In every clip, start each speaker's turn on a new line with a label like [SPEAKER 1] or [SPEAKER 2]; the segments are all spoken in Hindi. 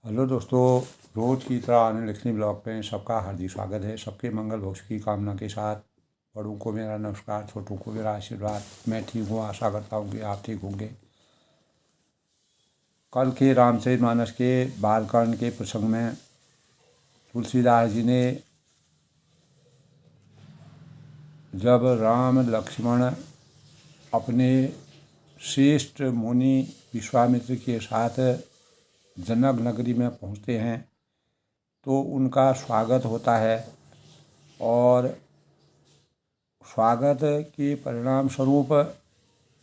[SPEAKER 1] हेलो दोस्तों, रोज़ की तरह आने लिखनी ब्लॉग में सबका हार्दिक स्वागत है। सबके मंगल भविष्य की कामना के साथ बड़ों को मेरा नमस्कार, छोटों को मेरा आशीर्वाद। मैं ठीक हूँ, आशा करता हूँ कि आप ठीक होंगे। कल के रामचरितमानस के बालकांड के प्रसंग में तुलसीदास जी ने जब राम लक्ष्मण अपने श्रेष्ठ मुनि विश्वामित्र के साथ जनक नगरी में पहुँचते हैं तो उनका स्वागत होता है और स्वागत के परिणाम स्वरूप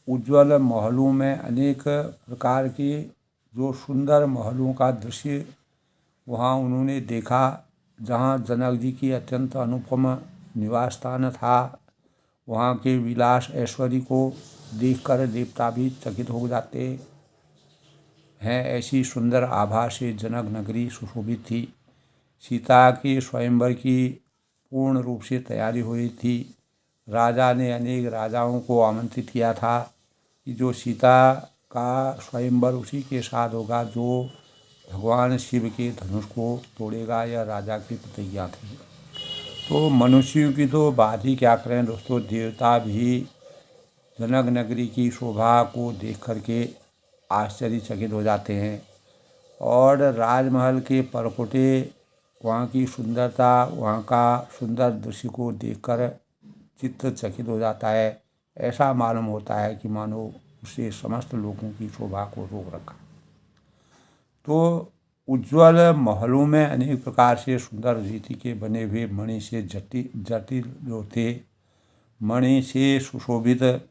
[SPEAKER 1] उज्ज्वल महलों में अनेक प्रकार के जो सुंदर महलों का दृश्य वहाँ उन्होंने देखा, जहाँ जनक जी की अत्यंत अनुपम निवास स्थान था। वहाँ के विलास ऐश्वर्य को देखकर देवता भी चकित हो जाते हैं। ऐसी सुंदर आभा से जनक नगरी सुशोभित थी। सीता के स्वयंवर की पूर्ण रूप से तैयारी हुई थी। राजा ने अनेक राजाओं को आमंत्रित किया था कि जो सीता का स्वयंवर उसी के साथ होगा जो भगवान शिव के धनुष को तोड़ेगा। यह राजा की प्रतिज्ञा थी। तो मनुष्यों की तो बात ही क्या करें दोस्तों, देवता भी जनक नगरी की शोभा को देख करके आश्चर्यचकित हो जाते हैं और राजमहल के परकोटे, वहाँ की सुंदरता, वहाँ का सुंदर दृश्य को देखकर चित्त चकित हो जाता है। ऐसा मालूम होता है कि मानो उससे समस्त लोगों की शोभा को रोक रखा। तो उज्ज्वल महलों में अनेक प्रकार से सुंदर रीति के बने हुए मणि से जटिल जो थे, मणि से सुशोभित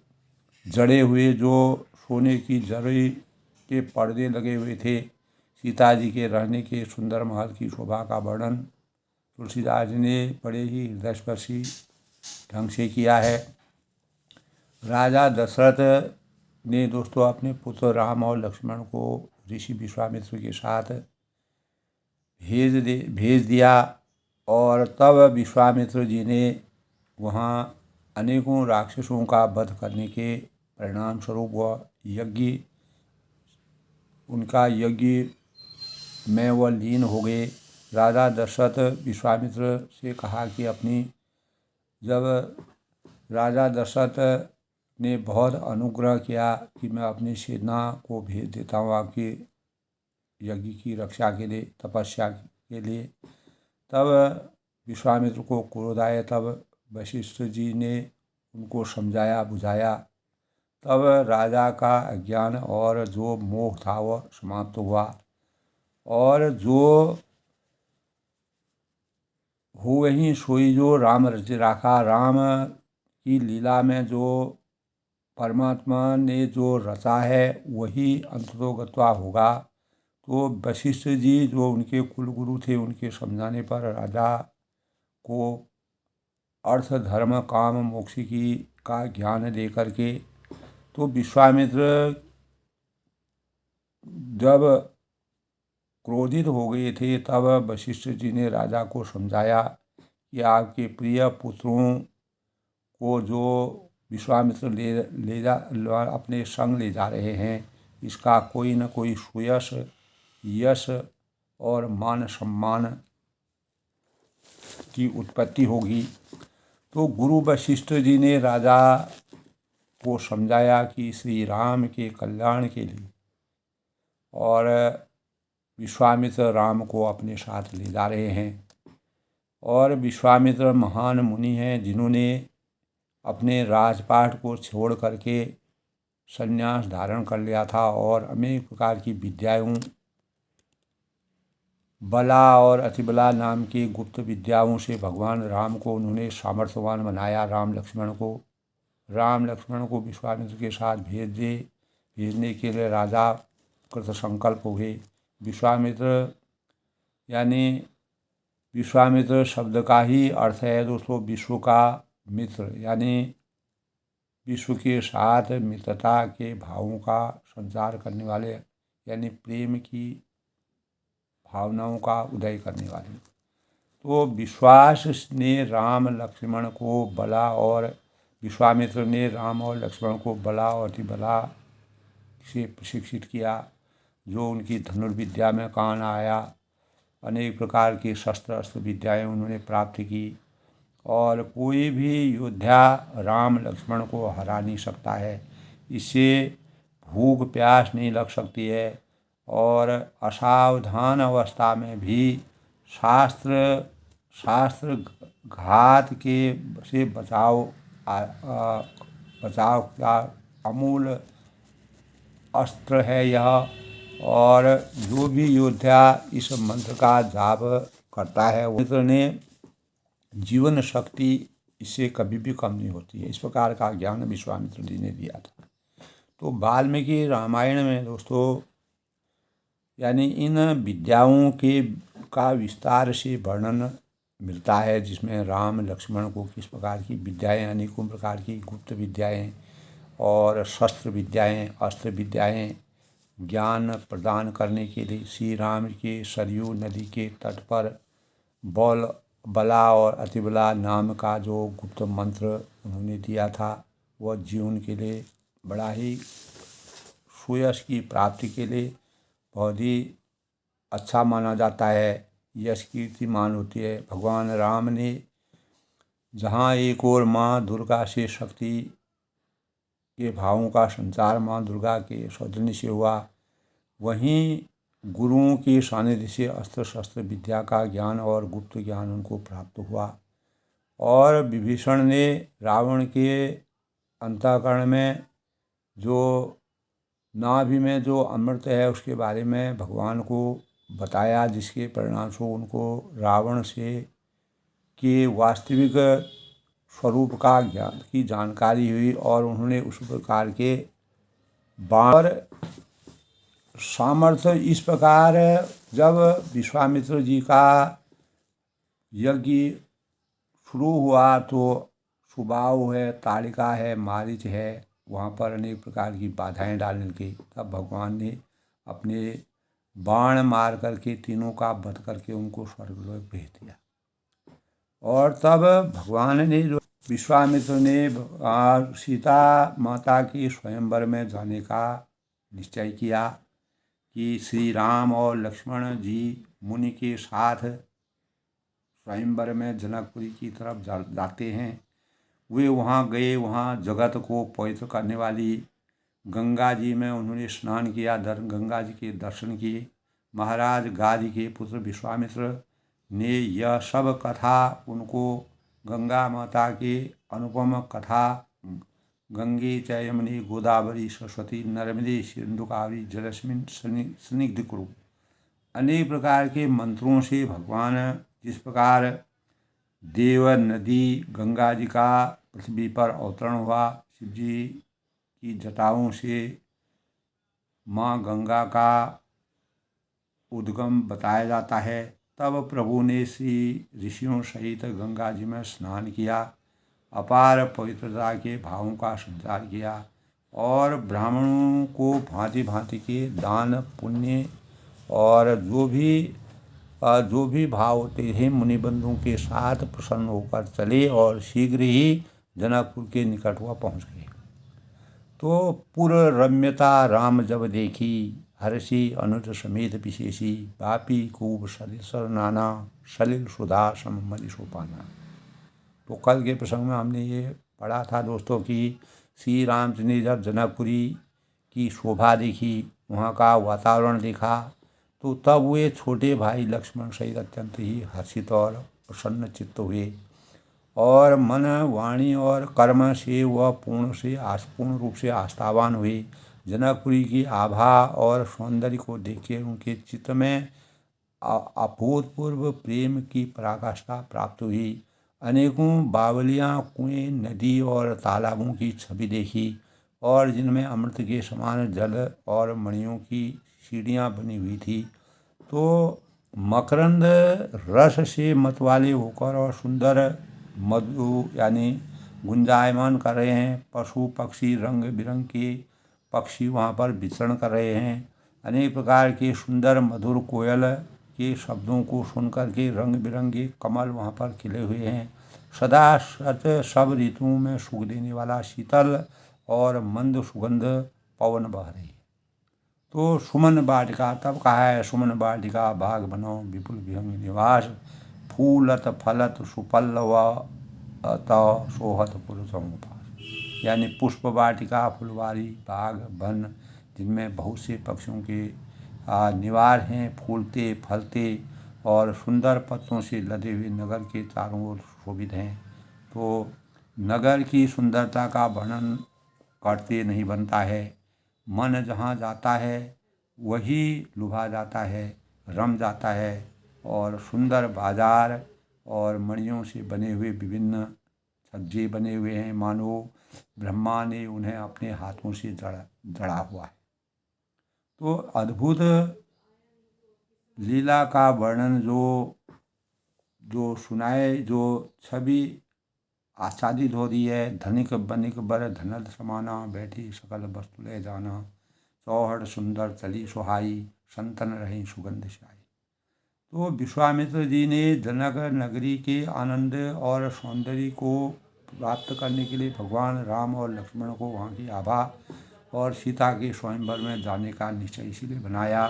[SPEAKER 1] जड़े हुए जो सोने की जरी के पर्दे लगे हुए थे, सीता जी के रहने के सुंदर महल की शोभा का वर्णन तुलसीदास जी ने बड़े ही हृदयस्पर्शी ढंग से किया है। राजा दशरथ ने दोस्तों अपने पुत्र राम और लक्ष्मण को ऋषि विश्वामित्र के साथ भेज दिया और तब विश्वामित्र जी ने वहाँ अनेकों राक्षसों का वध करने के परिणाम स्वरूप वह उनका यज्ञ में वह लीन हो गए। राजा दशरथ विश्वामित्र से कहा कि जब राजा दशरथ ने बहुत अनुग्रह किया कि मैं अपनी सेना को भेज देता हूँ आपके यज्ञ की रक्षा के लिए, तपस्या के लिए, तब विश्वामित्र को क्रोध आया। तब वशिष्ठ जी ने उनको समझाया बुझाया। तब राजा का अज्ञान और जो मोह था वह समाप्त हुआ और जो हो वही सोई जो राम रच राखा। राम की लीला में जो परमात्मा ने जो रचा है वही अंततोगत्वा होगा। तो वशिष्ठ जी जो उनके कुलगुरु थे, उनके समझाने पर राजा को अर्थ धर्म काम मोक्ष की का ज्ञान दे करके तो विश्वामित्र जब क्रोधित हो गए थे तब वशिष्ठ जी ने राजा को समझाया कि आपके प्रिय पुत्रों को जो विश्वामित्र अपने संग ले जा रहे हैं, इसका कोई न कोई सुयश यश और मान सम्मान की उत्पत्ति होगी। तो गुरु वशिष्ठ जी ने राजा को समझाया कि श्री राम के कल्याण के लिए और विश्वामित्र राम को अपने साथ ले जा रहे हैं। और विश्वामित्र महान मुनि हैं जिन्होंने अपने राजपाट को छोड़ करके संन्यास धारण कर लिया था और अनेक प्रकार की विद्याओं, बला और अतिबला नाम की गुप्त विद्याओं से भगवान राम को उन्होंने सामर्थ्यवान बनाया। राम लक्ष्मण को विश्वामित्र के साथ भेजने के लिए राजा कृत संकल्प हुए। विश्वामित्र शब्द का ही अर्थ है दोस्तों विश्व का मित्र, यानी विश्व के साथ मित्रता के भावों का संचार करने वाले, यानी प्रेम की भावनाओं का उदय करने वाले। तो विश्वामित्र ने राम और लक्ष्मण को बला और अतिबला से प्रशिक्षित किया। जो उनकी धनुर्विद्या में काम आया। अनेक प्रकार की शस्त्र अस्त्र विद्याएँ उन्होंने प्राप्त की और कोई भी योद्धा राम लक्ष्मण को हरा नहीं सकता है। इससे भूख प्यास नहीं लग सकती है और असावधान अवस्था में भी शास्त्र घात के से बचाव का अमूल अस्त्र है यह। और जो भी योद्धा इस मंत्र का जाप करता है वो मंत्र ने जीवन शक्ति इससे कभी भी कम नहीं होती है। इस प्रकार का ज्ञान विश्वामित्र जी ने दिया था। तो वाल्मीकि रामायण में दोस्तों यानी इन विद्याओं के का विस्तार से वर्णन मिलता है, जिसमें राम लक्ष्मण को किस प्रकार की विद्याएं, अनेकों प्रकार की गुप्त विद्याएं और शस्त्र विद्याएं, अस्त्र विद्याएं ज्ञान प्रदान करने के लिए श्री राम के सरयू नदी के तट पर बला और अतिबला नाम का जो गुप्त मंत्र उन्होंने दिया था, वह जीवन के लिए बड़ा ही सुयश की प्राप्ति के लिए बहुत ही अच्छा माना जाता है। यश कीर्तिमान होती है। भगवान राम ने जहाँ एक ओर माँ दुर्गा से शक्ति के भावों का संचार माँ दुर्गा के सौजन्य से हुआ, वहीं गुरुओं के सानिध्य से अस्त्र शस्त्र विद्या का ज्ञान और गुप्त ज्ञान उनको प्राप्त हुआ। और विभीषण ने रावण के अंतःकरण में जो नाभि में जो अमृत है उसके बारे में भगवान को बताया, जिसके परिणाम स्वरूप उनको रावण से के वास्तविक स्वरूप का ज्ञान की जानकारी हुई और उन्होंने उस प्रकार के बाण सामर्थ्य। इस प्रकार जब विश्वामित्र जी का यज्ञ शुरू हुआ तो सुबाहु है, ताड़िका है, मारीच है, वहाँ पर अनेक प्रकार की बाधाएं डालने की। तब भगवान ने अपने बाण मार करके तीनों का वध करके उनको स्वर्गलोक भेज दिया। और तब भगवान ने जो विश्वामित्र ने सीता माता की स्वयंवर में जाने का निश्चय किया कि श्री राम और लक्ष्मण जी मुनि के साथ स्वयंवर में जनकपुरी की तरफ जाते हैं। वे वहाँ गए, वहाँ जगत को पवित्र करने वाली गंगा जी में उन्होंने स्नान किया, गंगा जी के दर्शन किए। महाराज गादी के पुत्र विश्वामित्र ने यह सब कथा उनको गंगा माता के अनुपम कथा गंगे च यमुने गोदावरी सरस्वती नर्मदे सिंधु कावेरी जलस्मिन् सन्निधिं कुरु अनेक प्रकार के मंत्रों से भगवान जिस प्रकार देव नदी गंगा जी का पृथ्वी पर अवतरण हुआ, शिव जी की जटाओं से माँ गंगा का उद्गम बताया जाता है। तब प्रभु ने श्री ऋषियों सहित गंगा जी में स्नान किया, अपार पवित्रता के भावों का संचार किया और ब्राह्मणों को भांति भांति के दान पुण्य और जो भी भाव होते हैं मुनिबंधुओं के साथ प्रसन्न होकर चले और शीघ्र ही जनकपुर के निकट हुआ पहुँच गए। तो पुर रम्यता राम जब देखी, हर्षि अनुज समेत विशेषी, पापी खूब सलिल नाना, सलिल सुधा सम मलि सोपाना। तो कल के प्रसंग में हमने ये पढ़ा था दोस्तों कि श्री रामचंद्र ने जब जनकपुरी की शोभा देखी, वहाँ का वातावरण देखा, तो तब वे छोटे भाई लक्ष्मण सहित अत्यंत ही हर्षित और प्रसन्न चित्त हुए और मन वाणी और कर्म से वह पूर्ण रूप से आस्थावान हुए। जनकपुरी की आभा और सौंदर्य को देखकर उनके चित्त में अभूतपूर्व प्रेम की पराकाष्ठा प्राप्त हुई। अनेकों बावलियाँ, कुएं, नदी और तालाबों की छवि देखी और जिनमें अमृत के समान जल और मणियों की सीढ़ियाँ बनी हुई थी। तो मकरंद रस से मतवाले होकर और सुंदर मधु यानी गुंजायमान कर रहे हैं। पशु पक्षी रंग बिरंग के पक्षी वहाँ पर विचरण कर रहे हैं। अनेक प्रकार के सुंदर मधुर कोयल के शब्दों को सुनकर के रंग बिरंगे कमल वहाँ पर खिले हुए हैं। सदा सच सब ऋतुओं में सुख देने वाला शीतल और मंद सुगंध पवन बह रही है। तो सुमन वाटिका, तब कहा है सुमन वाटिका बाग बनो विपुल विहंग निवास, फूलत फलत सुपल्लव अत सोहत पुरुषम उपास। यानी पुष्प वाटिका, फुलवारी, बाग, वन जिनमें बहुत से पक्षियों के निवार हैं, फूलते फलते और सुंदर पत्तों से लदे हुए नगर के चारों ओर शोभित हैं। तो नगर की सुंदरता का वर्णन करते नहीं बनता है। मन जहाँ जाता है वही लुभा जाता है, रम जाता है। और सुंदर बाजार और मणियों से बने हुए विभिन्न छज्जे बने हुए हैं, मानो ब्रह्मा ने उन्हें अपने हाथों से जड़ा हुआ है। तो अद्भुत लीला का वर्णन जो सुनाए, जो छवि आच्छादित हो रही है। धनिक बनिक बर धनद समाना, बैठी सकल वस्तु ले जाना, चौहड़ सुंदर चली सुहाई, संतन रही सुगंध छाई। तो विश्वामित्र जी ने जनक नगरी के आनंद और सौंदर्य को प्राप्त करने के लिए भगवान राम और लक्ष्मण को वहाँ की आभा और सीता के स्वयंवर में जाने का निश्चय इसीलिए बनाया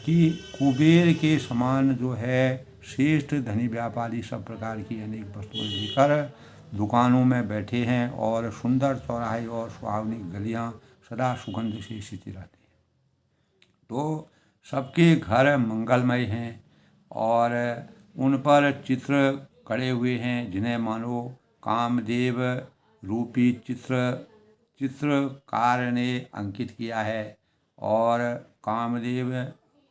[SPEAKER 1] कि कुबेर के समान जो है श्रेष्ठ धनी व्यापारी सब प्रकार की अनेक वस्तुएं लेकर दुकानों में बैठे हैं और सुंदर चौराहे और सुहावनी गलियां सदा सुगंध से सिंची रहती हैं। तो सबके घर मंगलमय हैं और उन पर चित्र कड़े हुए हैं, जिन्हें मानो कामदेव रूपी चित्रकार ने अंकित किया है। और कामदेव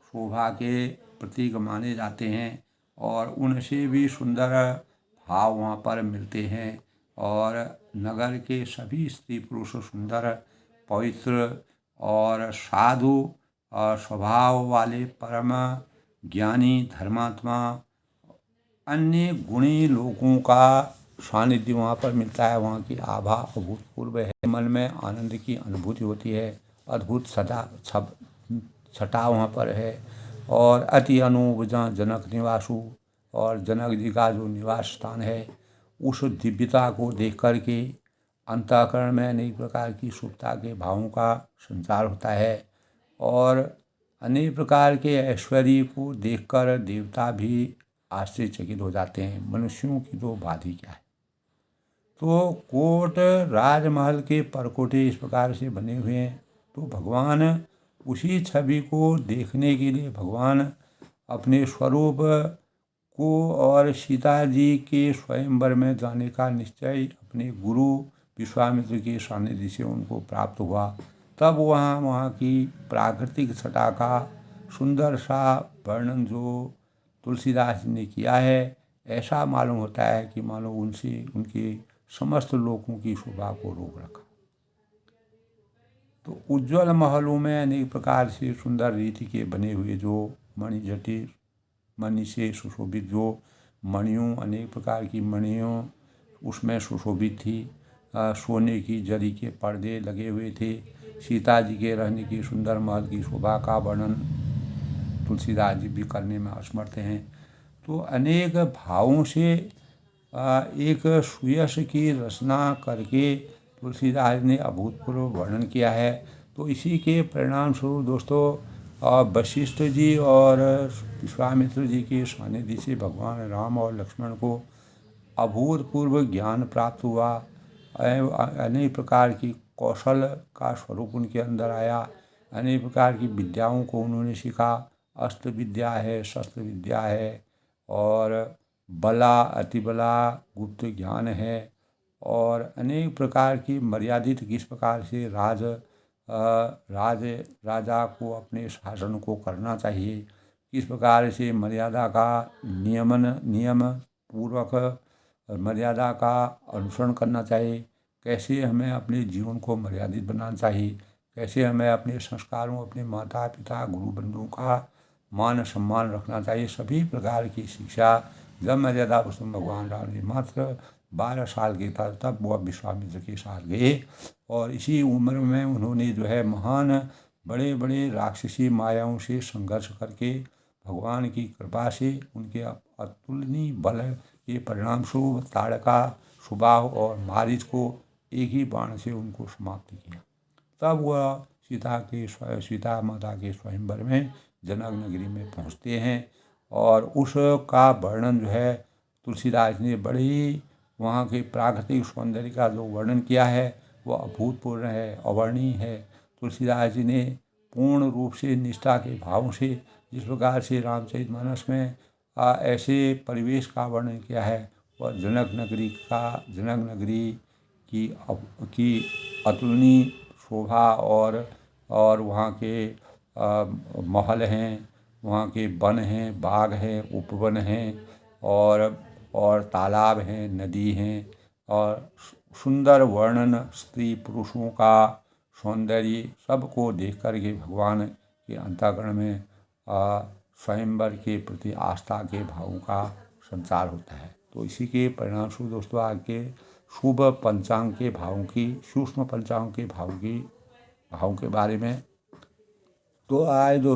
[SPEAKER 1] शोभा के प्रतीक माने जाते हैं और उनसे भी सुंदर भाव वहाँ पर मिलते हैं। और नगर के सभी स्त्री पुरुष सुंदर, पवित्र और साधु और स्वभाव वाले परम ज्ञानी, धर्मात्मा, अन्य गुणी लोगों का सानिध्य वहाँ पर मिलता है। वहाँ की आभा अभूतपूर्व है, मन में आनंद की अनुभूति होती है। अद्भुत छटा वहाँ पर है। और अति अनूप जहाँ जनक निवासु, और जनक जी का जो निवास स्थान है, उस दिव्यता को देख कर के अंतःकरण में अनेक प्रकार की शुभता के भावों का संचार होता है। और अनेक प्रकार के ऐश्वर्य को देखकर देवता भी आश्चर्यचकित हो जाते हैं। मनुष्यों की तो बात ही क्या है। तो कोट राजमहल के परकोटे इस प्रकार से बने हुए हैं। तो भगवान उसी छवि को देखने के लिए भगवान अपने स्वरूप को और सीता जी के स्वयंवर में जाने का निश्चय अपने गुरु विश्वामित्र के सानिध्य से उनको प्राप्त हुआ। तब वहाँ की प्राकृतिक छटा का सुंदर सा वर्णन जो तुलसीदास ने किया है, ऐसा मालूम होता है कि मानो उनसे उनके समस्त लोगों की शोभा को रोक रखा। तो उज्ज्वल महलों में अनेक प्रकार से सुंदर रीति के बने हुए जो मणिजटिल, मणि से सुशोभित जो मणियों, अनेक प्रकार की मणियों उसमें सुशोभित थी। सोने की जरी के पर्दे लगे हुए थे। सीता जी के रहने की सुंदर महल की शोभा का वर्णन तुलसीदास जी भी करने में असमर्थ हैं। तो अनेक भावों से एक सुयश की रचना करके तुलसीदास ने अभूतपूर्व वर्णन किया है। तो इसी के परिणाम स्वरूप दोस्तों वशिष्ठ जी और विश्वामित्र जी के सानिध्य से भगवान राम और लक्ष्मण को अभूतपूर्व ज्ञान प्राप्त हुआ। अनेक प्रकार की कौशल का स्वरूप उनके अंदर आया। अनेक प्रकार की विद्याओं को उन्होंने सीखा। अस्त्र विद्या है, शस्त्र विद्या है, और बला, अतिबला, गुप्त ज्ञान है। और अनेक प्रकार की मर्यादित किस प्रकार से राजा को अपने शासन को करना चाहिए, किस प्रकार से मर्यादा का नियम पूर्वक मर्यादा का अनुसरण करना चाहिए, कैसे हमें अपने जीवन को मर्यादित बनाना चाहिए, कैसे हमें अपने संस्कारों, अपने माता पिता, गुरु बंधुओं का मान सम्मान रखना चाहिए। सभी प्रकार की शिक्षा जब मर्यादा पुरुषोत्तम भगवान राम ने मात्र 12 साल के था तब वह विश्वामित्र के साथ गए। और इसी उम्र में उन्होंने जो है महान बड़े बड़े राक्षसी मायाओं से संघर्ष करके भगवान की कृपा से उनके अतुलनीय बल के परिणाम स्वरूप ताड़का, सुबाहु और मारीच को एक ही बाण से उनको समाप्त किया। तब वह सीता माता के स्वयंवर में जनक नगरी में पहुँचते हैं। और उसका वर्णन जो है तुलसीदास ने बड़ी वहाँ के प्राकृतिक सौंदर्य का जो वर्णन किया है वो अभूतपूर्व है, अवर्णनीय है। तुलसीदास जी ने पूर्ण रूप से निष्ठा के भावों से जिस प्रकार से रामचरितमानस में ऐसे परिवेश का वर्णन किया है वह जनक नगरी की अतुलनीय शोभा और वहाँ के महल हैं, वहाँ के वन हैं, बाग हैं, उपवन हैं और तालाब हैं, नदी हैं और सुंदर वर्णन स्त्री पुरुषों का सौंदर्य सबको देख कर के भगवान के अंतःकरण में स्वयंवर के प्रति आस्था के भावों का संचार होता है। तो इसी के परिणाम स्वरूप दोस्तों आज के शुभ पंचांग के भावों की सूक्ष्म पंचांग के भावों के बारे में तो आज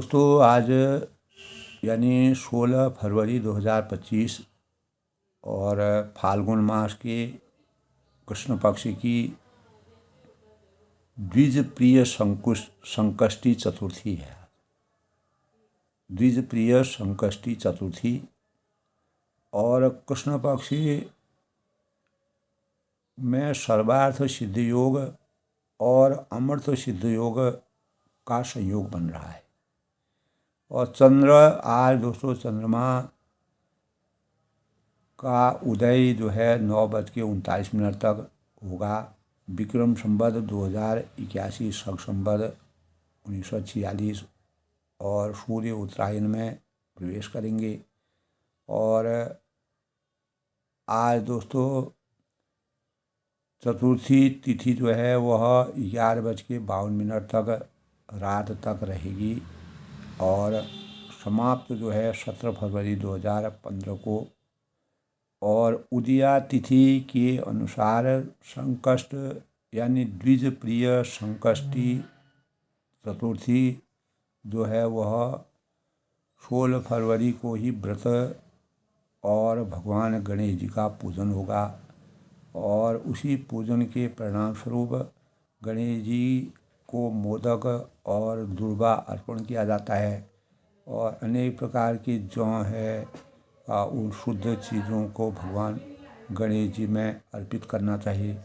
[SPEAKER 1] यानी 16 फरवरी 2025 और फाल्गुन मास के कृष्ण पक्ष की द्विजप्रिय संकष्टी चतुर्थी है। द्विजप्रिय संकष्टी चतुर्थी और कृष्ण पक्ष में सर्वार्थ सिद्ध योग और अमृत सिद्ध योग का संयोग बन रहा है। और आज दोस्तों चंद्रमा का उदय जो है 9:39 तक होगा। विक्रम संवत 2081 शक संवत 1946 और सूर्य उत्तरायण में प्रवेश करेंगे। और आज दोस्तों चतुर्थी तिथि जो है वह 11:52 तक रात तक रहेगी और समाप्त जो है 17 फरवरी 2015 को। और उदया तिथि के अनुसार संकष्ट यानी द्विजप्रिय संकष्टी चतुर्थी जो है वह 16 फरवरी को ही व्रत और भगवान गणेश जी का पूजन होगा। और उसी पूजन के परिणाम स्वरूप गणेश जी को मोदक और दूर्वा अर्पण किया जाता है और अनेक प्रकार की जौ है उन शुद्ध चीज़ों को भगवान गणेश जी में अर्पित करना चाहिए।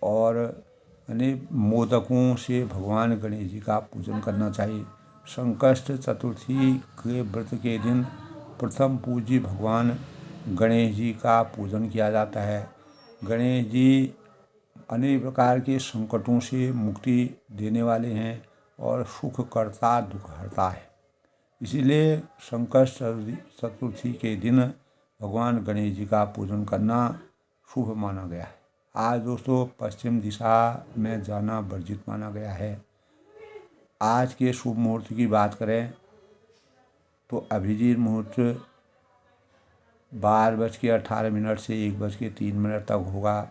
[SPEAKER 1] और अनेक मोदकों से भगवान गणेश जी का पूजन करना चाहिए। संकष्ट चतुर्थी के व्रत के दिन प्रथम पूज्य भगवान गणेश जी का पूजन किया जाता है। गणेश जी अनेक प्रकार के संकटों से मुक्ति देने वाले हैं और सुख करता दुख हरता है। इसीलिए संकष्ट चतुर्थी के दिन भगवान गणेश जी का पूजन करना शुभ माना गया है। आज दोस्तों पश्चिम दिशा में जाना वर्जित माना गया है। आज के शुभ मुहूर्त की बात करें तो अभिजीत मुहूर्त 12:18 से 1:03 तक होगा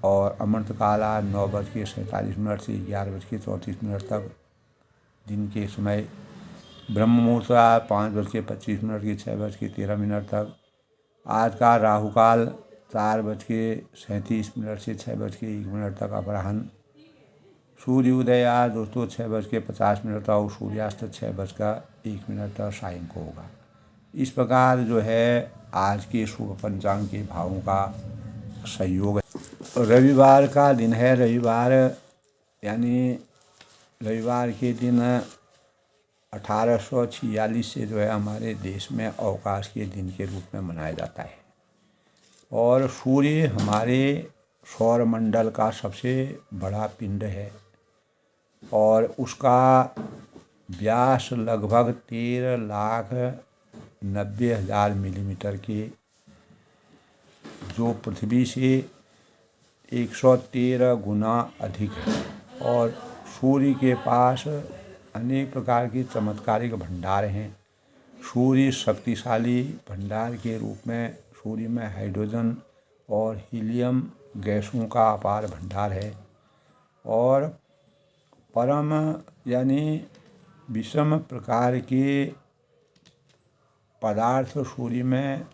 [SPEAKER 1] और अमृतकाला 9:47 से 11:34 तक दिन के समय। ब्रह्म मुहूर्त 5:25 से 6:13 तक। आज का राहुकाल 4:37 से 6:01 तक अपराह्न। सूर्योदय आज दोस्तों 6:50 तक और सूर्यास्त 6:01 तक सायं को होगा। इस प्रकार जो है आज के शुभ पंचांग के भावों का संयोग है। रविवार का दिन है। रविवार के दिन 1846 से जो है हमारे देश में अवकाश के दिन के रूप में मनाया जाता है। और सूर्य हमारे सौरमंडल का सबसे बड़ा पिंड है और उसका व्यास लगभग 13,90,000 मिलीमीटर के जो पृथ्वी से 113 गुना अधिक है। और सूर्य के पास अनेक प्रकार के चमत्कारिक भंडार हैं। सूर्य शक्तिशाली भंडार के रूप में सूर्य में हाइड्रोजन और हीलियम गैसों का अपार भंडार है। और परम यानी विषम प्रकार के पदार्थ सूर्य में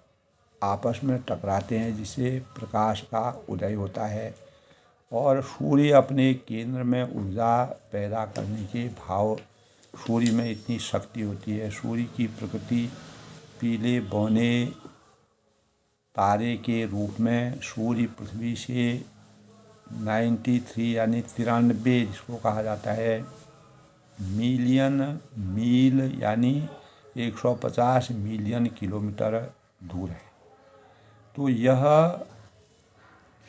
[SPEAKER 1] आपस में टकराते हैं जिससे प्रकाश का उदय होता है। और सूर्य अपने केंद्र में ऊर्जा पैदा करने के भाव, सूर्य में इतनी शक्ति होती है। सूर्य की प्रकृति पीले बौने तारे के रूप में, सूर्य पृथ्वी से 93 यानी 93 जिसको कहा जाता है मिलियन मील यानी 150 मिलियन किलोमीटर दूर है। तो यह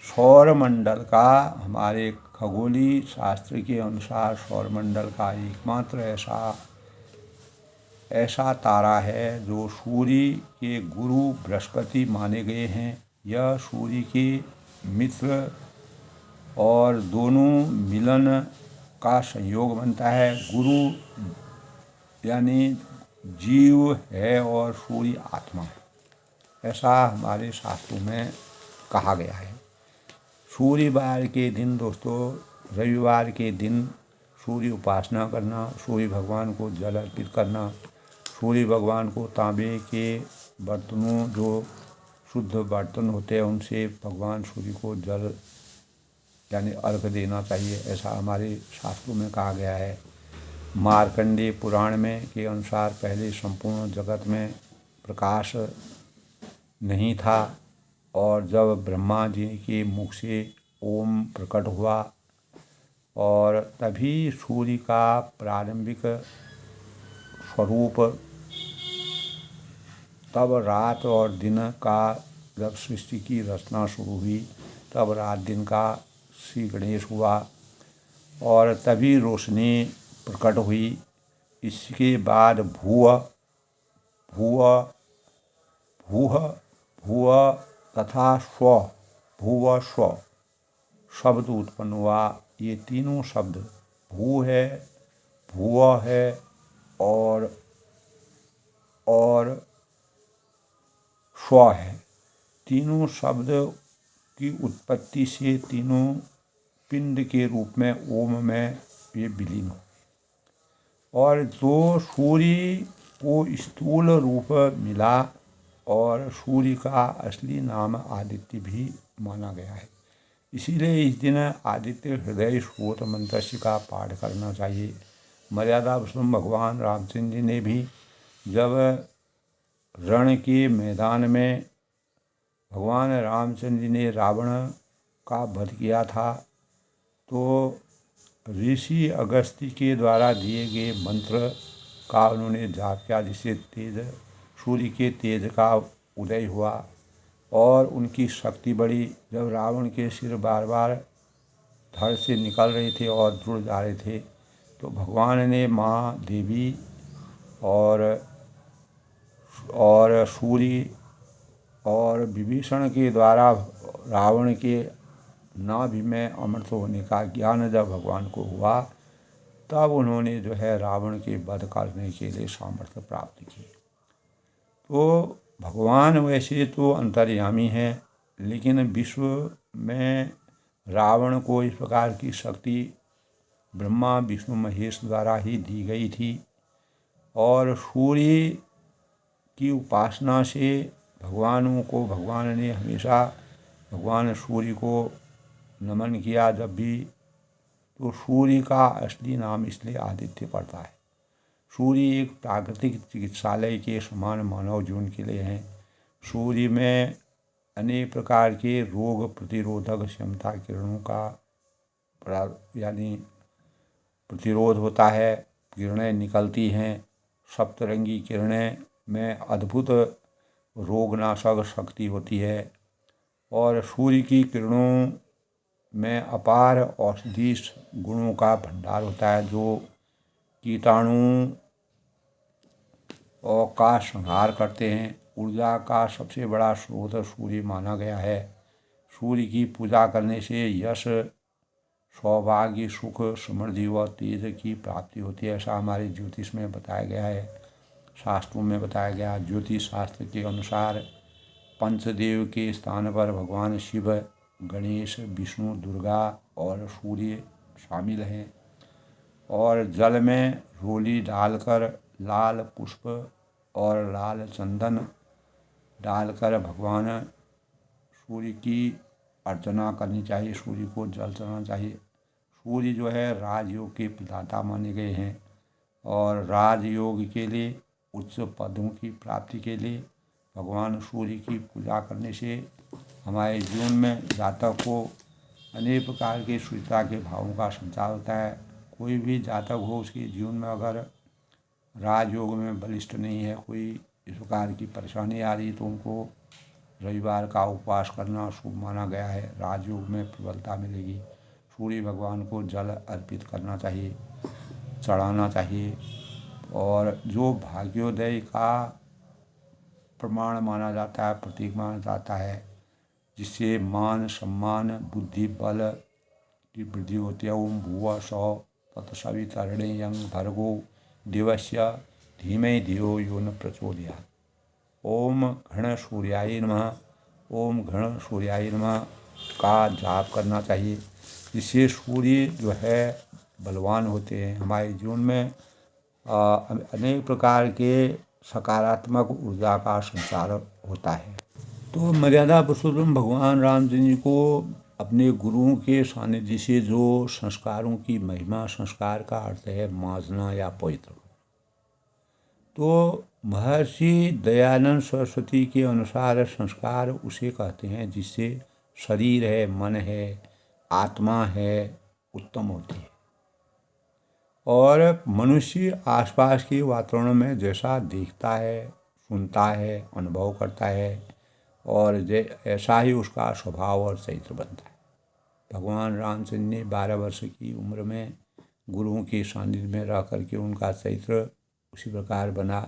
[SPEAKER 1] सौरमंडल का, हमारे खगोलीय शास्त्र के अनुसार सौरमंडल का एकमात्र ऐसा तारा है जो सूर्य के गुरु बृहस्पति माने गए हैं। यह सूर्य के मित्र और दोनों मिलन का संयोग बनता है। गुरु यानी जीव है और सूर्य आत्मा है, ऐसा हमारे शास्त्रों में कहा गया है। सूर्यवार के दिन दोस्तों, रविवार के दिन सूर्य उपासना करना, सूर्य भगवान को जल अर्पित करना, सूर्य भगवान को तांबे के बर्तनों, जो शुद्ध बर्तन होते हैं, उनसे भगवान सूर्य को जल यानी अर्घ देना चाहिए, ऐसा हमारे शास्त्रों में कहा गया है। मार्कंडेय पुराण में के अनुसार पहले संपूर्ण जगत में प्रकाश नहीं था और जब ब्रह्मा जी के मुख से ओम प्रकट हुआ और तभी सूर्य का प्रारंभिक स्वरूप, तब रात और दिन का, जब सृष्टि की रचना शुरू हुई तब रात दिन का श्री गणेश हुआ और तभी रोशनी प्रकट हुई। इसके बाद भूव भूव भूह भूव तथा स्व, भूव स्व शब्द उत्पन्न हुआ। ये तीनों शब्द, भू है, भूव है और स्व है, तीनों शब्द की उत्पत्ति से तीनों पिंड के रूप में ओम में ये विलीन हो और जो सूर्य को स्थूल रूप मिला और सूर्य का असली नाम आदित्य भी माना गया है। इसीलिए इस दिन आदित्य हृदय स्रोत मंत्र का पाठ करना चाहिए। मर्यादा पुरुषोत्तम भगवान रामचंद्र जी ने भी जब रण के मैदान में भगवान रामचंद्र जी ने रावण का वध किया था, तो ऋषि अगस्त्य के द्वारा दिए गए मंत्र का उन्होंने जाप किया, जिससे सूर्य के तेज का उदय हुआ और उनकी शक्ति बढ़ी। जब रावण के सिर बार बार धड़ से निकल रहे थे और जुड़ जा रहे थे, तो भगवान ने माँ देवी और सूर्य और विभीषण के द्वारा रावण के नाभि में अमृत होने का ज्ञान जब भगवान को हुआ, तब उन्होंने जो है रावण के वध करने के लिए सामर्थ्य प्राप्त की। तो भगवान वैसे तो अंतर्यामी हैं, लेकिन विश्व में रावण को इस प्रकार की शक्ति ब्रह्मा विष्णु महेश द्वारा ही दी गई थी और सूर्य की उपासना से भगवान ने हमेशा भगवान सूर्य को नमन किया जब भी, तो सूर्य का असली नाम इसलिए आदित्य पड़ता है। सूर्य एक प्राकृतिक चिकित्सालय के समान मानव जीवन के लिए हैं। सूर्य में अनेक प्रकार के रोग प्रतिरोधक क्षमता किरणों का यानी प्रतिरोध होता है, किरणें निकलती हैं। सप्तरंगी किरणें में अद्भुत रोगनाशक शक्ति होती है और सूर्य की किरणों में अपार औषधि गुणों का भंडार होता है, जो कीटाणु और का संहार करते हैं। ऊर्जा का सबसे बड़ा स्रोत सूर्य माना गया है। सूर्य की पूजा करने से यश, सौभाग्य, सुख, समृद्धि व तेज की प्राप्ति होती है, ऐसा हमारे ज्योतिष में बताया गया है, शास्त्रों में बताया गया। ज्योतिष शास्त्र के अनुसार पंचदेव के स्थान पर भगवान शिव, गणेश, विष्णु, दुर्गा और सूर्य शामिल हैं और जल में रोली डालकर, लाल पुष्प और लाल चंदन डालकर भगवान सूर्य की अर्चना करनी चाहिए, सूर्य को जल चढ़ाना चाहिए। सूर्य जो है राजयोग के प्रदाता माने गए हैं और राजयोग के लिए उच्च पदों की प्राप्ति के लिए भगवान सूर्य की पूजा करने से हमारे जीवन में जातक को अनेक प्रकार के शुचिता के भावों का संचार होता है। कोई भी जातक हो उसके जीवन में अगर राजयोग में बलिष्ठ नहीं है, कोई इस प्रकार की परेशानी आ रही तो उनको रविवार का उपवास करना शुभ माना गया है। राजयोग में प्रबलता मिलेगी। सूर्य भगवान को जल अर्पित करना चाहिए, चढ़ाना चाहिए और जो भाग्योदय का प्रमाण माना जाता है, प्रतीक माना जाता है, जिससे मान सम्मान बुद्धि बल की वृद्धि होती है। ओम भुवः स्वः तत्सवितुर्वरेण्यं भर्गो देवस्य धीमहि धियो यो न प्रचोदयात्। ओम घृण सूर्याय नमः, ओम घृण सूर्याय नमः का जाप करना चाहिए, जिससे सूर्य जो है बलवान होते हैं। हमारे जीवन में अनेक प्रकार के सकारात्मक ऊर्जा का संचार होता है। तो मर्यादा पुरुषोत्तम भगवान रामचंद्र जी को अपने गुरुओं के सानिध्य से जो संस्कारों की महिमा, संस्कार का अर्थ है माजना या पवित्र। तो महर्षि दयानंद सरस्वती के अनुसार संस्कार उसे कहते हैं जिससे शरीर है, मन है, आत्मा है उत्तम होती है और मनुष्य आसपास के वातावरण में जैसा देखता है, सुनता है, अनुभव करता है और ऐसा ही उसका स्वभाव और चरित्र बनता है। भगवान रामचंद्र ने 12 वर्ष की उम्र में गुरुओं के सानिध्य में रह करके उनका चरित्र उसी प्रकार बना।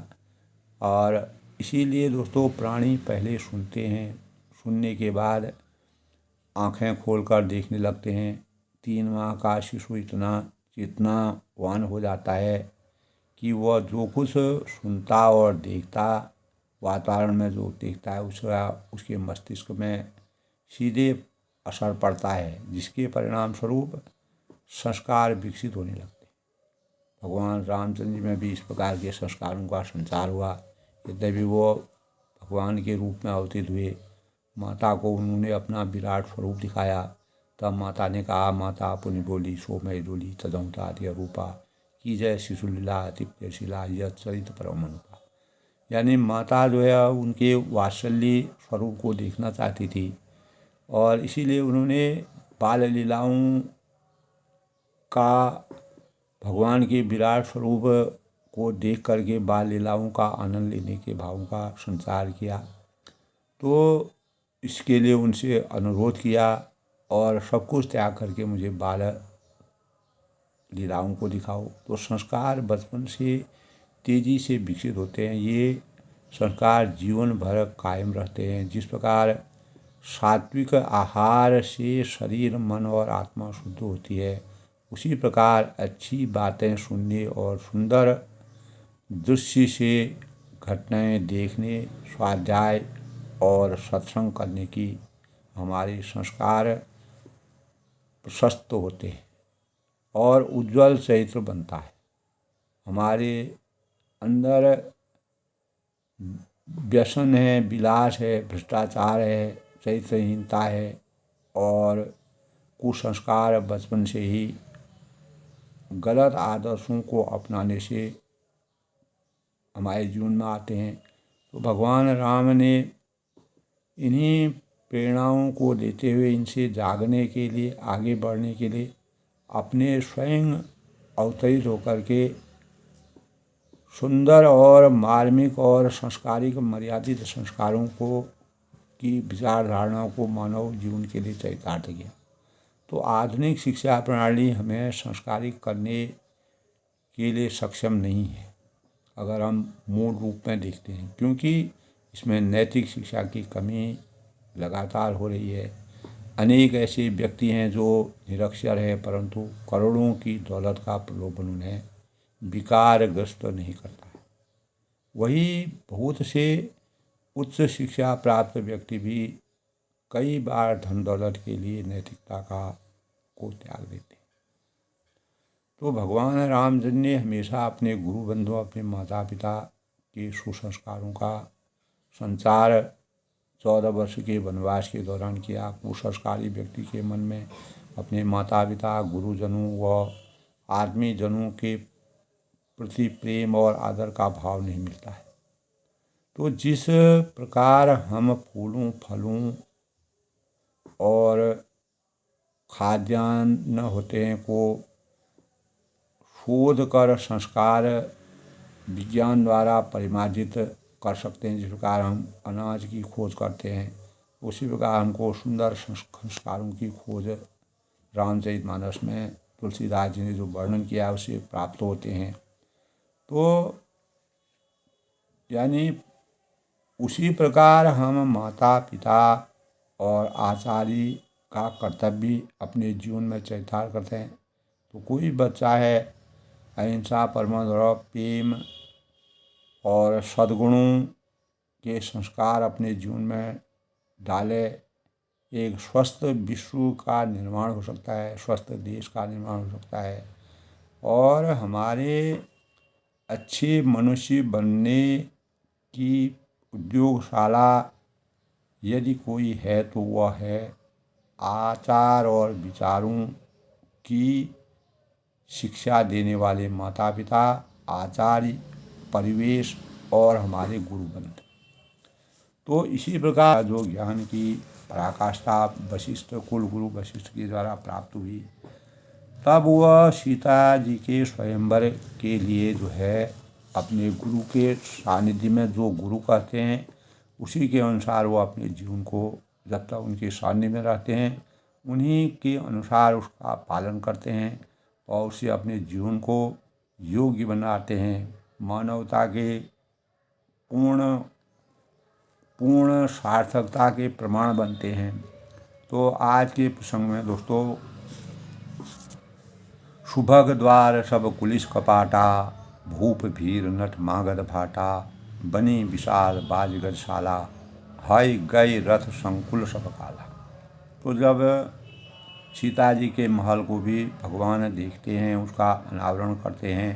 [SPEAKER 1] और इसीलिए दोस्तों प्राणी पहले सुनते हैं, सुनने के बाद आँखें खोलकर देखने लगते हैं। 3 माह का शिशु इतना चेतनावान हो जाता है कि वह जो कुछ सुनता और देखता, वातावरण में जो देखता है उसका उसके मस्तिष्क में सीधे असर पड़ता है, जिसके परिणाम स्वरूप संस्कार विकसित होने लगते हैं। भगवान रामचंद्र जी में भी इस प्रकार के संस्कारों का संचार हुआ। यद्यपि वो भगवान के रूप में अवतरित हुए, माता को उन्होंने अपना विराट स्वरूप दिखाया, तब माता ने कहा, माता पुनि बोली सो मैं डोली तदौता आदि रूपा की जय शिशुलीला अतिप्य शिला यह चरित परम अनुपा। यानी माता जो है उनके वात्सल्य स्वरूप को देखना चाहती थी और इसीलिए उन्होंने बाल लीलाओं का, भगवान के विराट स्वरूप को देख करके बाल लीलाओं का आनंद लेने के भावों का संचार किया। तो इसके लिए उनसे अनुरोध किया और सब कुछ त्याग करके मुझे बाल लीलाओं को दिखाओ। तो संस्कार बचपन से तेजी से विकसित होते हैं। ये संस्कार जीवन भर कायम रहते हैं। जिस प्रकार सात्विक आहार से शरीर, मन और आत्मा शुद्ध होती है, उसी प्रकार अच्छी बातें सुनने और सुंदर दृश्य से घटनाएं देखने, स्वाध्याय और सत्संग करने की हमारे संस्कार प्रशस्त होते हैं और उज्जवल चरित्र बनता है। हमारे अंदर व्यसन है, विलास है, भ्रष्टाचार है, चरित्रहीनता है और कुसंस्कार बचपन से ही गलत आदर्शों को अपनाने से हमारे जीवन में आते हैं। तो भगवान राम ने इन्हीं प्रेरणाओं को देते हुए, इनसे जागने के लिए, आगे बढ़ने के लिए अपने स्वयं अवतरित होकर के सुंदर और मार्मिक और संस्कारिक मर्यादित संस्कारों को की विचारधारणाओं को मानव जीवन के लिए चरितार्थ किया। तो आधुनिक शिक्षा प्रणाली हमें संस्कारिक करने के लिए सक्षम नहीं है अगर हम मूल रूप में देखते हैं, क्योंकि इसमें नैतिक शिक्षा की कमी लगातार हो रही है। अनेक ऐसे व्यक्ति हैं जो निरक्षर हैं परंतु करोड़ों की दौलत का प्रलोभन उन्हें विकारग्रस्त नहीं करता है। वही बहुत से उच्च शिक्षा प्राप्त व्यक्ति भी कई बार धन दौलत के लिए नैतिकता को त्याग देते हैं। तो भगवान रामचंद्र ने हमेशा अपने गुरु बंधुओं, अपने माता पिता के सुसंस्कारों का संचार 14 वर्ष के वनवास के दौरान किया। कुसंस्कारी व्यक्ति के मन में अपने माता पिता, गुरुजनों व आत्मीयजनों के प्रति प्रेम और आदर का भाव नहीं मिलता है। तो जिस प्रकार हम फूलों, फलों और खाद्यान्न होते हैं को शोध कर संस्कार विज्ञान द्वारा परिमार्जित कर सकते हैं, जिस प्रकार हम अनाज की खोज करते हैं, उसी प्रकार हमको सुंदर संस्कारों की खोज रामचरितमानस में तुलसीदास जी ने जो वर्णन किया है उसे प्राप्त होते हैं। तो यानी उसी प्रकार हम माता पिता और आचार्य का कर्तव्य अपने जीवन में चरितार्थ करते हैं। तो कोई बच्चा है अहिंसा, परम धर्म, प्रेम और सद्गुणों के संस्कार अपने जीवन में डाले, एक स्वस्थ विश्व का निर्माण हो सकता है, स्वस्थ देश का निर्माण हो सकता है। और हमारे अच्छे मनुष्य बनने की उद्योगशाला यदि कोई है तो वह है आचार और विचारों की शिक्षा देने वाले माता पिता, आचार्य, परिवेश और हमारे गुरुवंत। तो इसी प्रकार जो ज्ञान की पराकाष्ठा वशिष्ठ, कुल गुरु वशिष्ठ के द्वारा प्राप्त हुई, तब वह सीता जी के स्वयंवर के लिए जो है अपने गुरु के सानिध्य में, जो गुरु कहते हैं उसी के अनुसार वो अपने जीवन को जब तक उनके सानिध्य में रहते हैं उन्हीं के अनुसार उसका पालन करते हैं और उसे अपने जीवन को योग्य बनाते हैं, मानवता के पूर्ण सार्थकता के प्रमाण बनते हैं। तो आज के प्रसंग में दोस्तों, सुभग द्वार सब कुलिस कपाटा, भूप भीर नट मागध भाटा, बनी विशाल बाजगजशाला, हय गय रथ संकुल सब काला। तो जब सीता जी के महल को भी भगवान देखते हैं, उसका अनावरण करते हैं,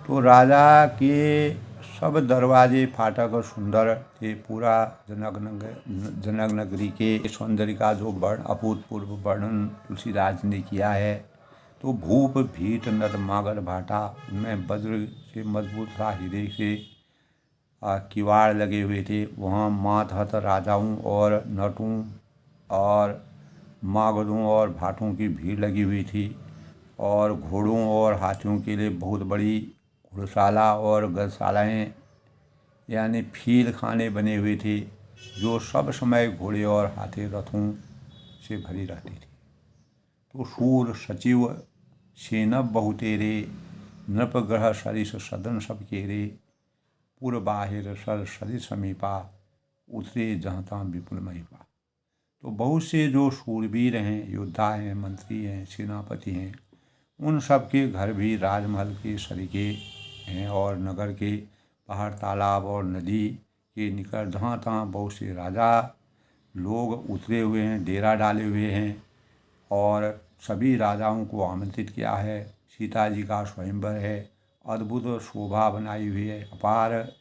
[SPEAKER 1] तो राजा के सब दरवाजे फाटक सुंदर थे। पूरा जनक नगरी के सौंदर्य का जो अभूतपूर्व वर्णन तुलसीदास ने किया है। तो भूप भीट नट मागध भाटा, उनमें वज्र से मजबूत था, हीरे से किवाड़ लगे हुए थे। वहाँ मातहत राजाओं और नटों और मागधों और भाटों की भीड़ लगी हुई थी और घोड़ों और हाथियों के लिए बहुत बड़ी घुड़शाला और गजशालाएँ यानी फील खाने बने हुए थे, जो सब समय घोड़े और हाथी रथों से भरी रहती थी। तो सूर सचिव सेनब बहुतेरे, नृपग्रह सरिस सदन सब केरे, पुर बाहिर सर सरिस समीपा, उतरे जहाँ विपुल महिपा। तो बहुत से जो शूरवीर हैं, योद्धा हैं, मंत्री हैं, सेनापति हैं, उन सब के घर भी राजमहल के सरीखे हैं और नगर के पहाड़, तालाब और नदी के निकट जहाँ तहाँ बहुत से राजा लोग उतरे हुए हैं, डेरा डाले हुए हैं और सभी राजाओं को आमंत्रित किया है। सीता जी का स्वयंवर है, अद्भुत शोभा बनाई हुई है, अपार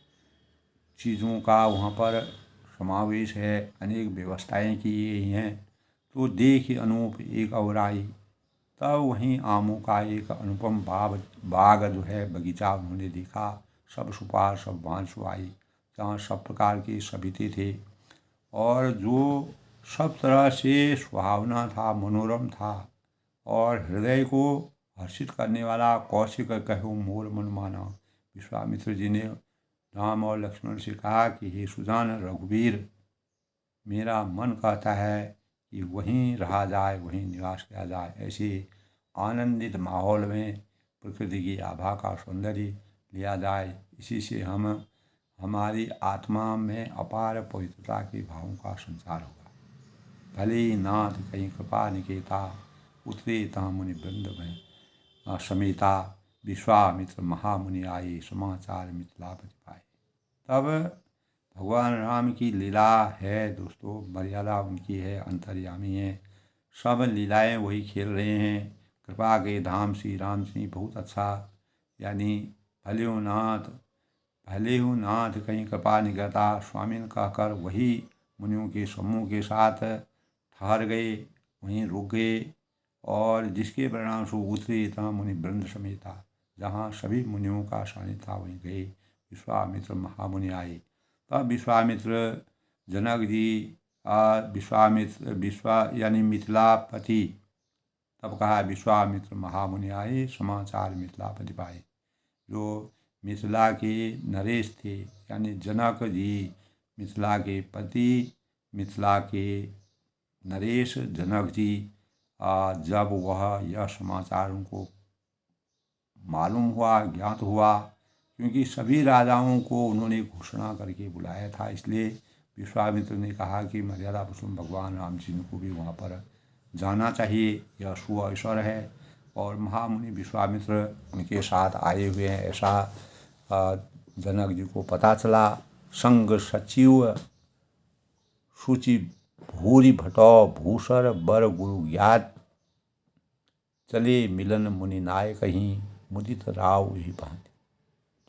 [SPEAKER 1] चीज़ों का वहाँ पर समावेश है, अनेक व्यवस्थाएं की गई हैं। तो देख अनूप एक और आई, तब वहीं आमों का एक अनुपम बाग जो है बगीचा उन्होंने देखा। सब सुपार सब बांसु आई, जहाँ सब प्रकार के सबिते थे और जो सब तरह से सुहावना था, मनोरम था और हृदय को हर्षित करने वाला। कौशिक कहूँ मोर मन माना। विश्वामित्र जी ने राम और लक्ष्मण से कहा कि हे सुजान रघुवीर, मेरा मन कहता है कि वहीं रहा जाए, वहीं निवास किया जाए। ऐसे आनंदित माहौल में प्रकृति की आभा का सौंदर्य लिया जाए। इसी से हमारी आत्मा में अपार पवित्रता के भावों का संचार होगा। भले ही नाथ कहीं कृपा निकेता, उतरे तहाँ मुनि वृंद में समेता, विश्वामित्र महामुनि आए, समाचार मिथिलापति पाए। तब भगवान राम की लीला है दोस्तों, मर्यादा उनकी है, अंतर्यामी है, सब लीलाएं वही खेल रहे हैं। कृपा के धाम श्री राम सिंह बहुत अच्छा, यानी भले हो नाथ कहीं कृपा निगता, स्वामिन कहकर वही मुनियों के समूह के साथ ठहर गए, वहीं रुक गए, और जिसके परिणाम से उत्तरी तथा मुनि वृंद समेता जहाँ सभी मुनियों का सानिध्य था वहीं गए। विश्वामित्र महामुनि आए। तब विश्वामित्र जनक जी यानी मिथिलापति, तब कहा विश्वामित्र महामुनि आए, समाचार मिथिलापति पाए। जो मिथिला के नरेश थे यानी जनक जी मिथिला के पति, मिथिला के नरेश जनक जी, जब वह यह समाचार उनको मालूम हुआ, ज्ञात हुआ, क्योंकि सभी राजाओं को उन्होंने घोषणा करके बुलाया था, इसलिए विश्वामित्र ने कहा कि मर्यादा पुरुषोत्तम भगवान राम जी को भी वहाँ पर जाना चाहिए, यह सुअवसर है। और महामुनि विश्वामित्र उनके साथ आए हुए हैं, ऐसा जनक जी को पता चला। संग सचिव सूचि भूरि भटौ भूषर बर गुरु ज्ञात, चले मिलन मुनि नायक ही मुदित राव यही भांति।